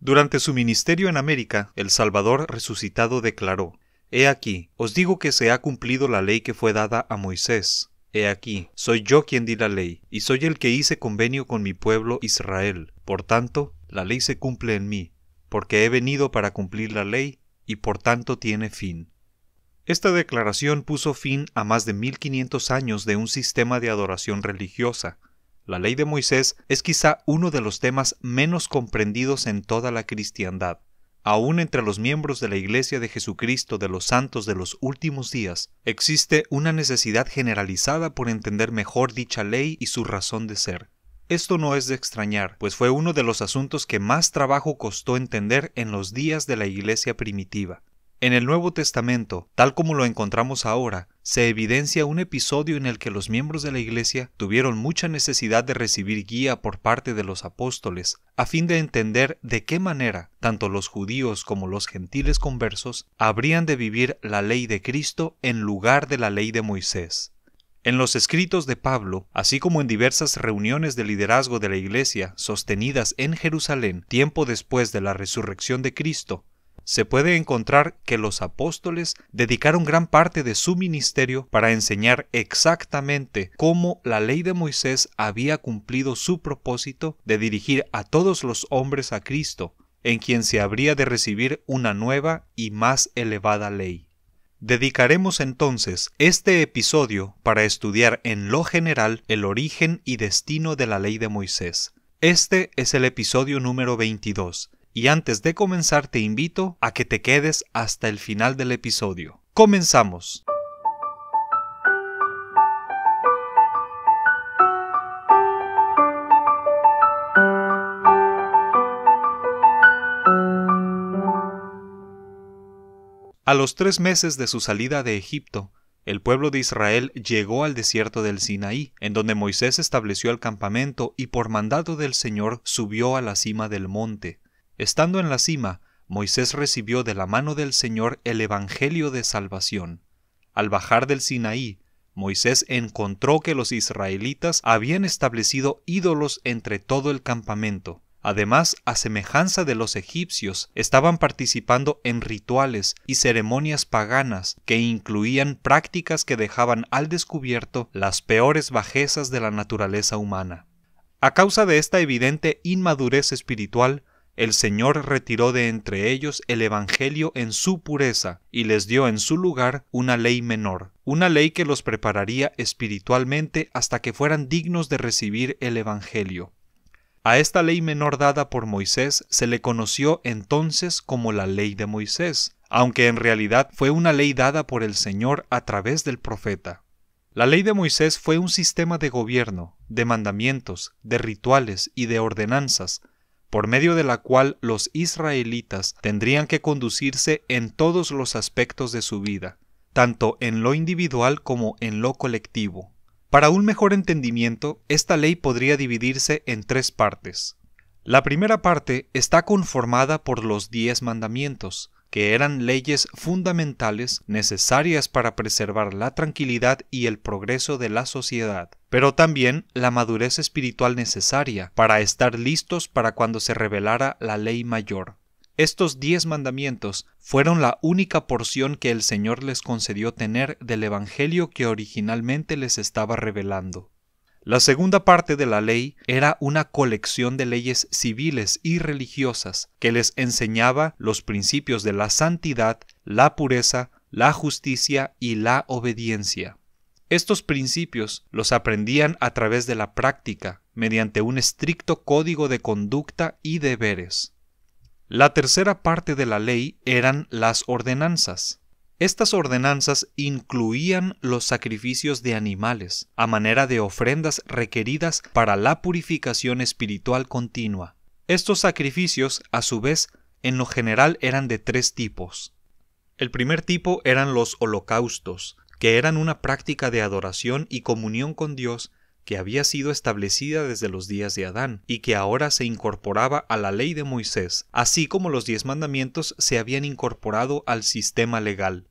Durante su ministerio en América, el Salvador resucitado declaró: «He aquí, os digo que se ha cumplido la ley que fue dada a Moisés. He aquí, soy yo quien di la ley, y soy el que hice convenio con mi pueblo Israel. Por tanto, la ley se cumple en mí, porque he venido para cumplir la ley, y por tanto tiene fin». Esta declaración puso fin a más de 1500 años de un sistema de adoración religiosa. La ley de Moisés es quizá uno de los temas menos comprendidos en toda la cristiandad. Aún entre los miembros de la Iglesia de Jesucristo de los Santos de los Últimos Días, existe una necesidad generalizada por entender mejor dicha ley y su razón de ser. Esto no es de extrañar, pues fue uno de los asuntos que más trabajo costó entender en los días de la Iglesia primitiva. En el Nuevo Testamento, tal como lo encontramos ahora, se evidencia un episodio en el que los miembros de la Iglesia tuvieron mucha necesidad de recibir guía por parte de los apóstoles, a fin de entender de qué manera tanto los judíos como los gentiles conversos habrían de vivir la ley de Cristo en lugar de la ley de Moisés. En los escritos de Pablo, así como en diversas reuniones de liderazgo de la Iglesia sostenidas en Jerusalén tiempo después de la resurrección de Cristo, se puede encontrar que los apóstoles dedicaron gran parte de su ministerio para enseñar exactamente cómo la ley de Moisés había cumplido su propósito de dirigir a todos los hombres a Cristo, en quien se habría de recibir una nueva y más elevada ley. Dedicaremos entonces este episodio para estudiar en lo general el origen y destino de la ley de Moisés. Este es el episodio número 22. Y antes de comenzar te invito a que te quedes hasta el final del episodio. ¡Comenzamos! A los 3 meses de su salida de Egipto, el pueblo de Israel llegó al desierto del Sinaí, en donde Moisés estableció el campamento y por mandato del Señor subió a la cima del monte. Estando en la cima, Moisés recibió de la mano del Señor el Evangelio de salvación. Al bajar del Sinaí, Moisés encontró que los israelitas habían establecido ídolos entre todo el campamento. Además, a semejanza de los egipcios, estaban participando en rituales y ceremonias paganas que incluían prácticas que dejaban al descubierto las peores bajezas de la naturaleza humana. A causa de esta evidente inmadurez espiritual, el Señor retiró de entre ellos el Evangelio en su pureza y les dio en su lugar una ley menor, una ley que los prepararía espiritualmente hasta que fueran dignos de recibir el Evangelio. A esta ley menor dada por Moisés se le conoció entonces como la ley de Moisés, aunque en realidad fue una ley dada por el Señor a través del profeta. La ley de Moisés fue un sistema de gobierno, de mandamientos, de rituales y de ordenanzas, por medio de la cual los israelitas tendrían que conducirse en todos los aspectos de su vida, tanto en lo individual como en lo colectivo. Para un mejor entendimiento, esta ley podría dividirse en 3 partes. La primera parte está conformada por los 10 mandamientos, que eran leyes fundamentales necesarias para preservar la tranquilidad y el progreso de la sociedad, pero también la madurez espiritual necesaria para estar listos para cuando se revelara la ley mayor. Estos 10 mandamientos fueron la única porción que el Señor les concedió tener del Evangelio que originalmente les estaba revelando. La segunda parte de la ley era una colección de leyes civiles y religiosas que les enseñaba los principios de la santidad, la pureza, la justicia y la obediencia. Estos principios los aprendían a través de la práctica, mediante un estricto código de conducta y deberes. La tercera parte de la ley eran las ordenanzas. Estas ordenanzas incluían los sacrificios de animales, a manera de ofrendas requeridas para la purificación espiritual continua. Estos sacrificios, a su vez, en lo general eran de 3 tipos. El primer tipo eran los holocaustos, que eran una práctica de adoración y comunión con Dios que había sido establecida desde los días de Adán y que ahora se incorporaba a la ley de Moisés, así como los 10 mandamientos se habían incorporado al sistema legal.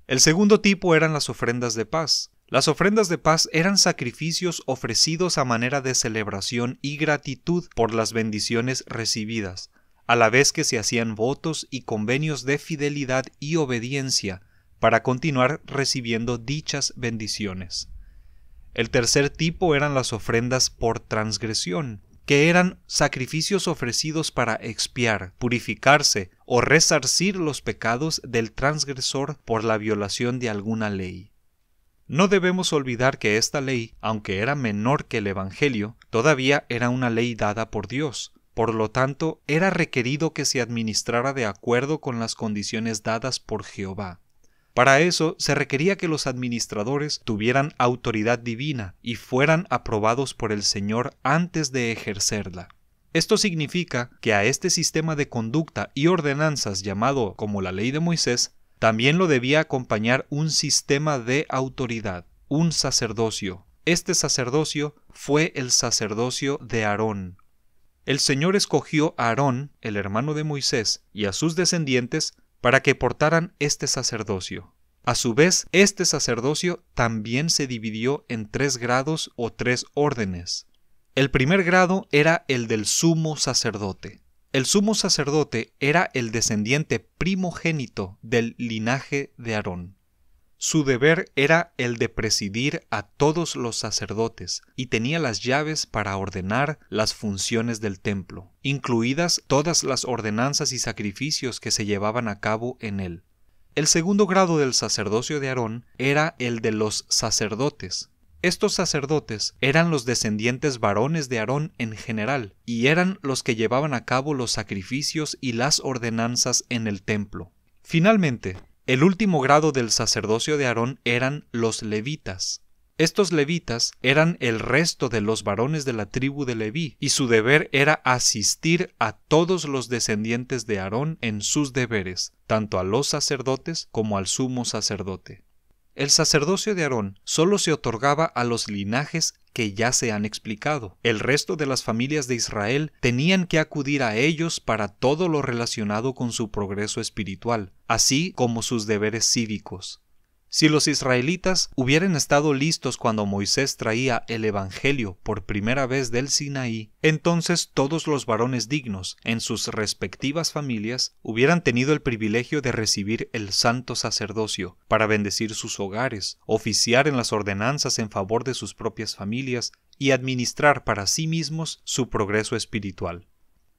El segundo tipo eran las ofrendas de paz. Las ofrendas de paz eran sacrificios ofrecidos a manera de celebración y gratitud por las bendiciones recibidas, a la vez que se hacían votos y convenios de fidelidad y obediencia para continuar recibiendo dichas bendiciones. El tercer tipo eran las ofrendas por transgresión, que eran sacrificios ofrecidos para expiar, purificarse o resarcir los pecados del transgresor por la violación de alguna ley. No debemos olvidar que esta ley, aunque era menor que el Evangelio, todavía era una ley dada por Dios. Por lo tanto, era requerido que se administrara de acuerdo con las condiciones dadas por Jehová. Para eso se requería que los administradores tuvieran autoridad divina y fueran aprobados por el Señor antes de ejercerla. Esto significa que a este sistema de conducta y ordenanzas llamado como la ley de Moisés, también lo debía acompañar un sistema de autoridad, un sacerdocio. Este sacerdocio fue el sacerdocio de Aarón. El Señor escogió a Aarón, el hermano de Moisés, y a sus descendientes para que portaran este sacerdocio. A su vez, este sacerdocio también se dividió en 3 grados o 3 órdenes. El primer grado era el del sumo sacerdote. El sumo sacerdote era el descendiente primogénito del linaje de Aarón. Su deber era el de presidir a todos los sacerdotes y tenía las llaves para ordenar las funciones del templo, incluidas todas las ordenanzas y sacrificios que se llevaban a cabo en él. El segundo grado del sacerdocio de Aarón era el de los sacerdotes. Estos sacerdotes eran los descendientes varones de Aarón en general y eran los que llevaban a cabo los sacrificios y las ordenanzas en el templo. Finalmente, el último grado del sacerdocio de Aarón eran los levitas. Estos levitas eran el resto de los varones de la tribu de Leví, y su deber era asistir a todos los descendientes de Aarón en sus deberes, tanto a los sacerdotes como al sumo sacerdote. El sacerdocio de Aarón solo se otorgaba a los linajes que ya se han explicado. El resto de las familias de Israel tenían que acudir a ellos para todo lo relacionado con su progreso espiritual, así como sus deberes cívicos. Si los israelitas hubieran estado listos cuando Moisés traía el Evangelio por primera vez del Sinaí, entonces todos los varones dignos, en sus respectivas familias, hubieran tenido el privilegio de recibir el santo sacerdocio para bendecir sus hogares, oficiar en las ordenanzas en favor de sus propias familias y administrar para sí mismos su progreso espiritual.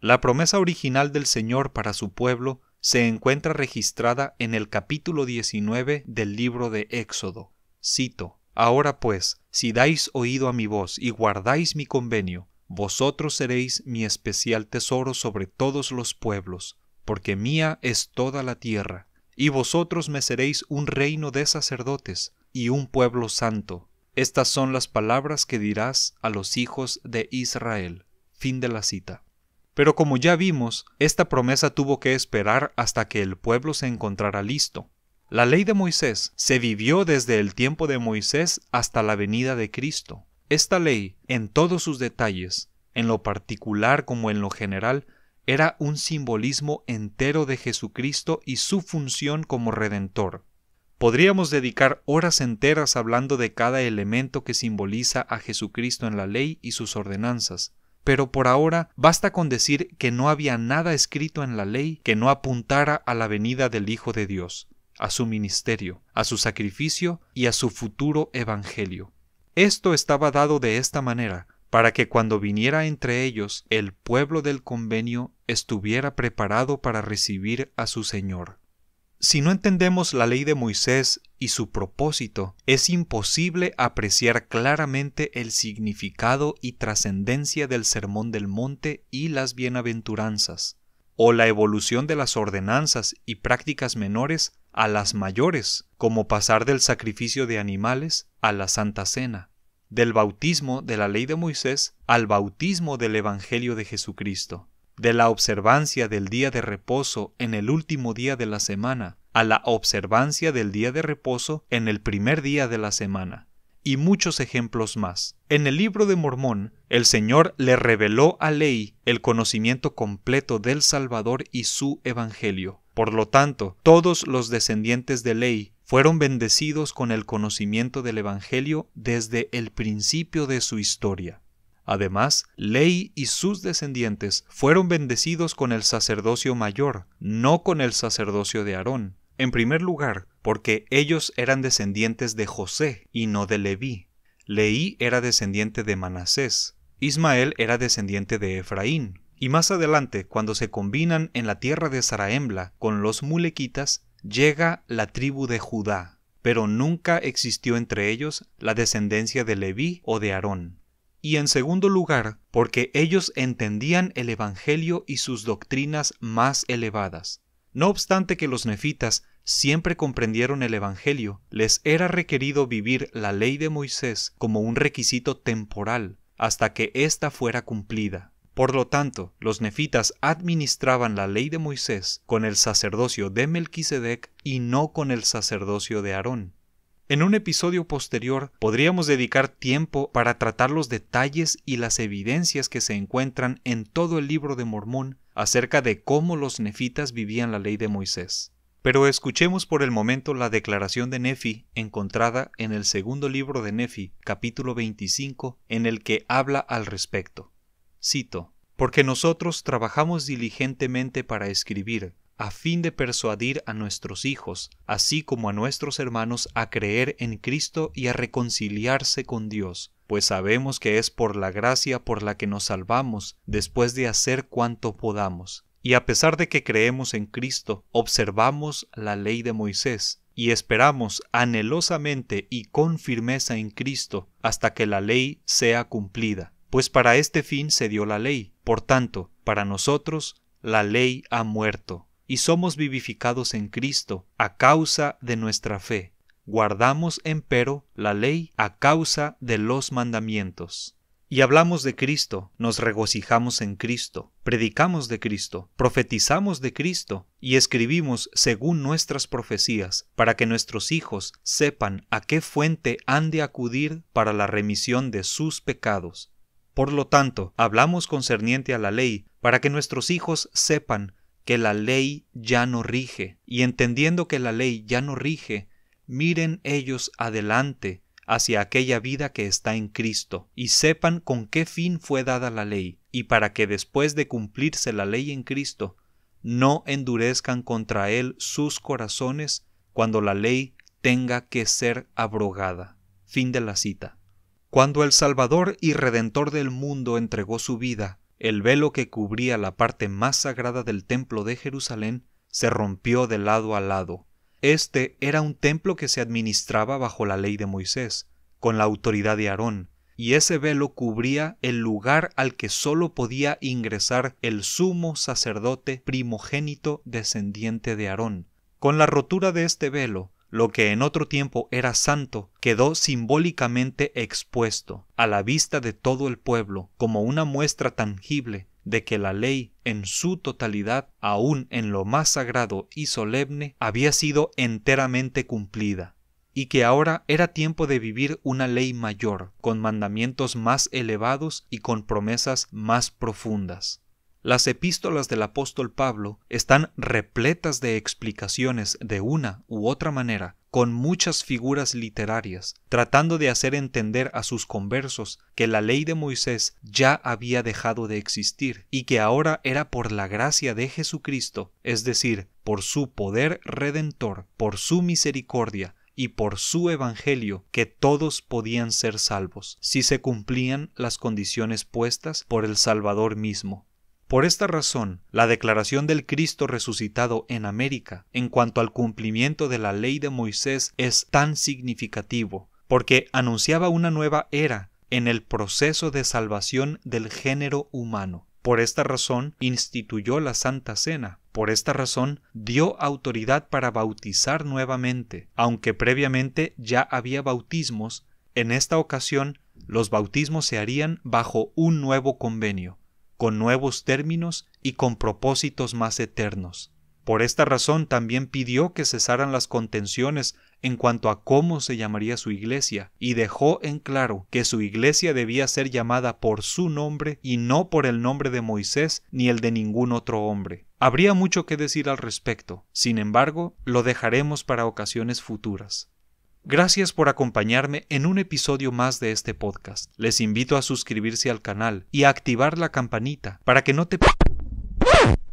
La promesa original del Señor para su pueblo se encuentra registrada en el capítulo 19 del libro de Éxodo. Cito: Ahora pues, si dais oído a mi voz y guardáis mi convenio, vosotros seréis mi especial tesoro sobre todos los pueblos, porque mía es toda la tierra, y vosotros me seréis un reino de sacerdotes y un pueblo santo. Estas son las palabras que dirás a los hijos de Israel. Fin de la cita. Pero como ya vimos, esta promesa tuvo que esperar hasta que el pueblo se encontrara listo. La ley de Moisés se vivió desde el tiempo de Moisés hasta la venida de Cristo. Esta ley, en todos sus detalles, en lo particular como en lo general, era un simbolismo entero de Jesucristo y su función como Redentor. Podríamos dedicar horas enteras hablando de cada elemento que simboliza a Jesucristo en la ley y sus ordenanzas. Pero por ahora basta con decir que no había nada escrito en la ley que no apuntara a la venida del Hijo de Dios, a su ministerio, a su sacrificio y a su futuro evangelio. Esto estaba dado de esta manera, para que cuando viniera entre ellos el pueblo del convenio estuviera preparado para recibir a su Señor. Si no entendemos la ley de Moisés y su propósito, es imposible apreciar claramente el significado y trascendencia del Sermón del Monte y las bienaventuranzas, o la evolución de las ordenanzas y prácticas menores a las mayores, como pasar del sacrificio de animales a la Santa Cena, del bautismo de la ley de Moisés al bautismo del Evangelio de Jesucristo, de la observancia del día de reposo en el último día de la semana a la observancia del día de reposo en el primer día de la semana, y muchos ejemplos más. En el libro de Mormón, el Señor le reveló a Lehi el conocimiento completo del Salvador y su Evangelio. Por lo tanto, todos los descendientes de Lehi fueron bendecidos con el conocimiento del Evangelio desde el principio de su historia. Además, Leví y sus descendientes fueron bendecidos con el sacerdocio mayor, no con el sacerdocio de Aarón. En primer lugar, porque ellos eran descendientes de José y no de Leví. Leví era descendiente de Manasés. Ismael era descendiente de Efraín. Y más adelante, cuando se combinan en la tierra de Zaraembla con los mulequitas, llega la tribu de Judá. Pero nunca existió entre ellos la descendencia de Leví o de Aarón. Y en segundo lugar, porque ellos entendían el Evangelio y sus doctrinas más elevadas. No obstante que los nefitas siempre comprendieron el Evangelio, les era requerido vivir la ley de Moisés como un requisito temporal, hasta que ésta fuera cumplida. Por lo tanto, los nefitas administraban la ley de Moisés con el sacerdocio de Melquisedec y no con el sacerdocio de Aarón. En un episodio posterior podríamos dedicar tiempo para tratar los detalles y las evidencias que se encuentran en todo el libro de Mormón acerca de cómo los nefitas vivían la ley de Moisés. Pero escuchemos por el momento la declaración de Nefi encontrada en el segundo libro de Nefi, capítulo 25, en el que habla al respecto. Cito: «Porque nosotros trabajamos diligentemente para escribir, a fin de persuadir a nuestros hijos, así como a nuestros hermanos, a creer en Cristo y a reconciliarse con Dios, pues sabemos que es por la gracia por la que nos salvamos, después de hacer cuanto podamos. Y a pesar de que creemos en Cristo, observamos la ley de Moisés, y esperamos anhelosamente y con firmeza en Cristo, hasta que la ley sea cumplida. Pues para este fin se dio la ley. Por tanto, para nosotros, la ley ha muerto, y somos vivificados en Cristo a causa de nuestra fe. Guardamos, empero, la ley a causa de los mandamientos. Y hablamos de Cristo, nos regocijamos en Cristo, predicamos de Cristo, profetizamos de Cristo, y escribimos según nuestras profecías, para que nuestros hijos sepan a qué fuente han de acudir para la remisión de sus pecados. Por lo tanto, hablamos concerniente a la ley, para que nuestros hijos sepan que la ley ya no rige, y entendiendo que la ley ya no rige, miren ellos adelante hacia aquella vida que está en Cristo, y sepan con qué fin fue dada la ley, y para que después de cumplirse la ley en Cristo, no endurezcan contra él sus corazones cuando la ley tenga que ser abrogada». Fin de la cita. Cuando el Salvador y Redentor del mundo entregó su vida, el velo que cubría la parte más sagrada del templo de Jerusalén se rompió de lado a lado. Este era un templo que se administraba bajo la ley de Moisés, con la autoridad de Aarón, y ese velo cubría el lugar al que sólo podía ingresar el sumo sacerdote primogénito descendiente de Aarón. Con la rotura de este velo, lo que en otro tiempo era santo quedó simbólicamente expuesto a la vista de todo el pueblo como una muestra tangible de que la ley en su totalidad, aún en lo más sagrado y solemne, había sido enteramente cumplida, y que ahora era tiempo de vivir una ley mayor, con mandamientos más elevados y con promesas más profundas. Las epístolas del apóstol Pablo están repletas de explicaciones de una u otra manera, con muchas figuras literarias, tratando de hacer entender a sus conversos que la ley de Moisés ya había dejado de existir y que ahora era por la gracia de Jesucristo, es decir, por su poder redentor, por su misericordia y por su evangelio, que todos podían ser salvos, si se cumplían las condiciones puestas por el Salvador mismo. Por esta razón, la declaración del Cristo resucitado en América en cuanto al cumplimiento de la ley de Moisés es tan significativo, porque anunciaba una nueva era en el proceso de salvación del género humano. Por esta razón, instituyó la Santa Cena. Por esta razón, dio autoridad para bautizar nuevamente. Aunque previamente ya había bautismos, en esta ocasión los bautismos se harían bajo un nuevo convenio, con nuevos términos y con propósitos más eternos. Por esta razón también pidió que cesaran las contenciones en cuanto a cómo se llamaría su iglesia, y dejó en claro que su iglesia debía ser llamada por su nombre y no por el nombre de Moisés ni el de ningún otro hombre. Habría mucho que decir al respecto, sin embargo, lo dejaremos para ocasiones futuras. Gracias por acompañarme en un episodio más de este podcast. Les invito a suscribirse al canal y a activar la campanita para que no te...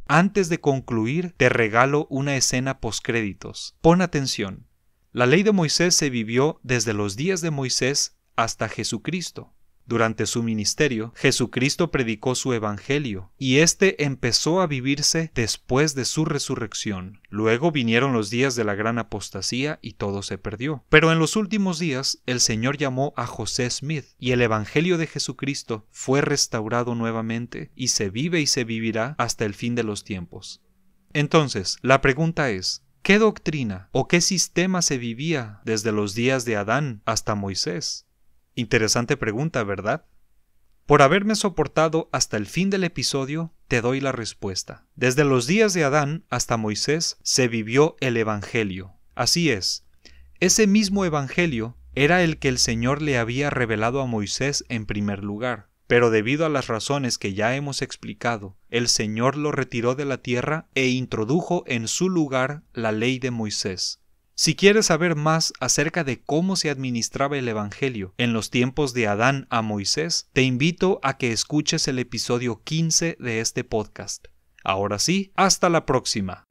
Antes de concluir, te regalo una escena postcréditos. Pon atención. La ley de Moisés se vivió desde los días de Moisés hasta Jesucristo. Durante su ministerio, Jesucristo predicó su evangelio, y este empezó a vivirse después de su resurrección. Luego vinieron los días de la gran apostasía y todo se perdió. Pero en los últimos días, el Señor llamó a José Smith, y el evangelio de Jesucristo fue restaurado nuevamente, y se vive y se vivirá hasta el fin de los tiempos. Entonces, la pregunta es, ¿qué doctrina o qué sistema se vivía desde los días de Adán hasta Moisés? Interesante pregunta, ¿verdad? Por haberme soportado hasta el fin del episodio, te doy la respuesta. Desde los días de Adán hasta Moisés se vivió el Evangelio. Así es, ese mismo Evangelio era el que el Señor le había revelado a Moisés en primer lugar. Pero debido a las razones que ya hemos explicado, el Señor lo retiró de la tierra e introdujo en su lugar la ley de Moisés. Si quieres saber más acerca de cómo se administraba el Evangelio en los tiempos de Adán a Moisés, te invito a que escuches el episodio 15 de este podcast. Ahora sí, hasta la próxima.